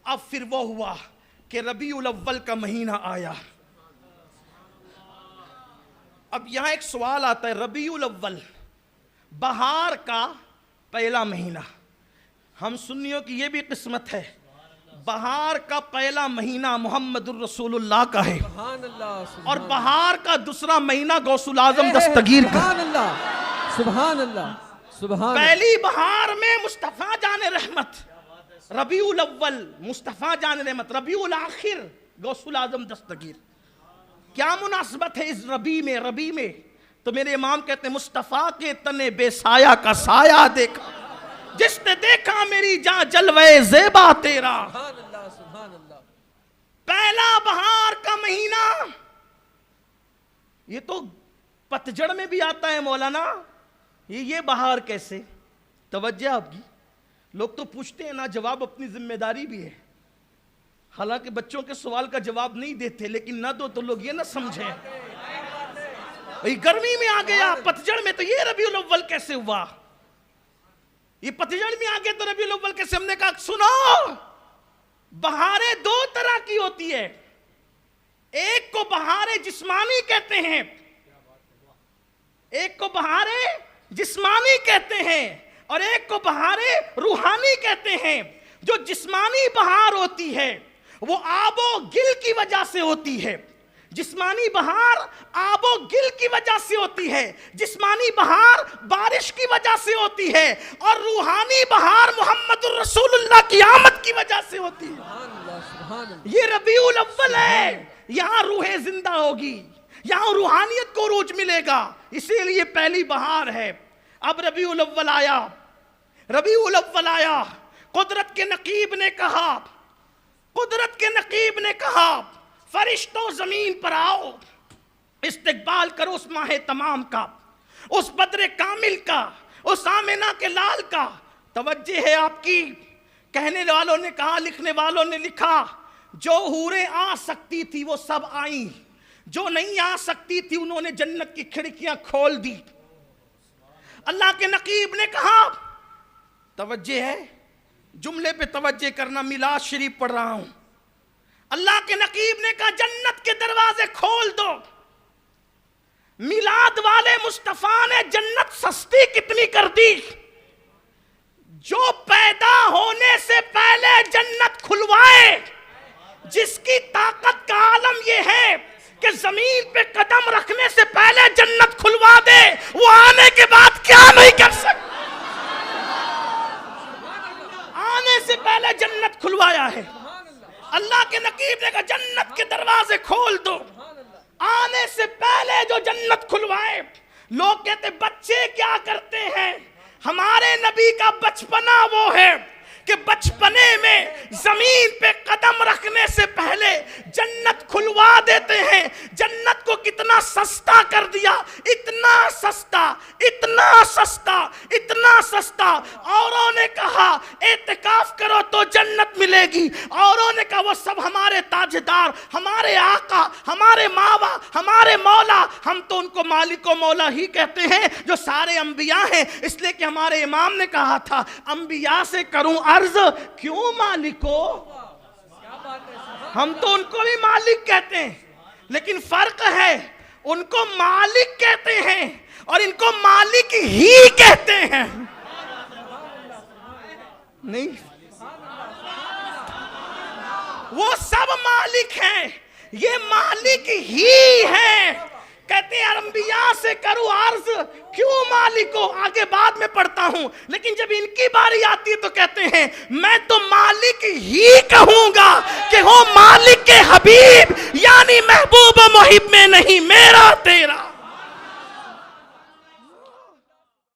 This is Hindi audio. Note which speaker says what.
Speaker 1: अब फिर वो हुआ कि रबीउल अव्वल का महीना आया। अब यहां एक सवाल आता है, रबीउल अव्वल बहार का पहला महीना, हम सुन्नियों की ये भी किस्मत है, बहार का पहला महीना मोहम्मदुर रसूलुल्लाह का है और बहार का दूसरा महीना गौसुल आजम दस्तगीर का।
Speaker 2: सुभान अल्लाह, सुभान।
Speaker 1: पहली बहार में मुस्तफा जाने रहमत, रबीउल अव्वल मुस्तफा जाने रहमत, रबीउल आखिर गौसुल आजम दस्तगीर। क्या मुनासबत है इस रबी में? रबी में तो मेरे इमाम कहते हैं मुस्तफा के तने बेसाया का साया देखा, जिसने देखा मेरी जान जलवे ज़ेबा तेरा। पहला बहार का महीना, ये तो पतझड़ में भी आता है मौलाना, ये बहार कैसे? तवज्जो आपकी। लोग तो पूछते हैं ना, जवाब अपनी जिम्मेदारी भी है। हालांकि बच्चों के सवाल का जवाब नहीं देते, लेकिन ना दो तो लोग ये ना समझे भाई गर्मी में आ गया, पतझड़ में तो ये रबीउल अव्वल कैसे हुआ? ये पतझड़ में आ गया तो रबीउल अव्वल कैसे? हमने कहा सुनो, बहारें दो तरह की होती है। एक को बहारें जिस्मानी कहते हैं, एक को बहारें जिस्मानी कहते हैं और एक को बहारें रूहानी कहते हैं। जो जिस्मानी बहार होती है वो आबो गिल की वजह से होती है, जिस्मानी बहार आबो गिल की वजह से होती है, जिस्मानी बहार बारिश की वजह से होती है और रूहानी बहार मोहम्मदुर रसूलुल्लाह की आमद की वजह से होती है। ये रबीउल अव्वल है, यहां रूह जिंदा होगी, यहां रूहानियत को रूज मिलेगा, इसीलिए पहली बहार है। अब रबीउल अव्वल आया, रबीउल अव्वल आया, कुदरत के नकीब ने कहा, कुदरत के नकीब ने कहा फरिश्तों जमीन पर आओ, इस्तिकबाल करो उस माह तमाम का, उस बद्र कामिल का, उस आमिना के लाल का। तवज्जो है आपकी। कहने वालों ने कहा, लिखने वालों ने लिखा, जो हूरें आ सकती थी वो सब आई, जो नहीं आ सकती थी उन्होंने जन्नत की खिड़कियां खोल दी। अल्लाह के नकीब ने कहा, तवज्जो है, जुमले पे तवज्जो करना, मिलाद शरीफ पढ़ रहा हूं। अल्लाह के नकीब ने कहा जन्नत के दरवाजे खोल दो। मिलाद वाले मुस्तफा ने जन्नत सस्ती कितनी कर दी, जो पैदा होने से पहले जन्नत खुलवाए, जिसकी ताकत का आलम यह है कि जमीन पे कदम रखने से पहले जन्नत खुलवा दे, वो आने के बाद क्या नहीं कर सकता। आने से पहले जन्नत खुलवाया है। अल्लाह के नकीब ने कहा जन्नत के दरवाजे खोल दो। आने से पहले जो जन्नत खुलवाए। लोग कहते बच्चे क्या करते हैं, हमारे नबी का बचपना वो है कि बचपने में जमीन पे कदम रखने से पहले जन्नत खुलवा देते हैं। जन्नत को कितना सस्ता कर दिया, इतना सस्ता, इतना सस्ता, इतना सस्ता। औरों ने कहा एतिकाफ करो तो जन्नत मिलेगी, औरों ने कहा वो सब हमारे ताजदार, हमारे आका, हमारे मावा, हमारे मौला। हम तो उनको मालिक व मौला ही कहते हैं जो सारे अंबिया हैं, इसलिए कि हमारे इमाम ने कहा था अंबिया से करूं अर्ज क्यों मालिको। हम तो उनको भी मालिक कहते हैं, लेकिन फर्क है, उनको मालिक कहते हैं और इनको मालिक ही कहते हैं। नहीं, वो सब मालिक हैं, ये मालिक ही है। कहते हैं अंबिया से करूं अर्ज क्यों मालिको, आगे बाद में पढ़ता हूं, लेकिन जब इनकी बारी आती है तो कहते हैं मैं तो मालिक ही कहूंगा कि हो मालिक के हबीब, यानी महबूब मुहिब में नहीं मेरा तेरा।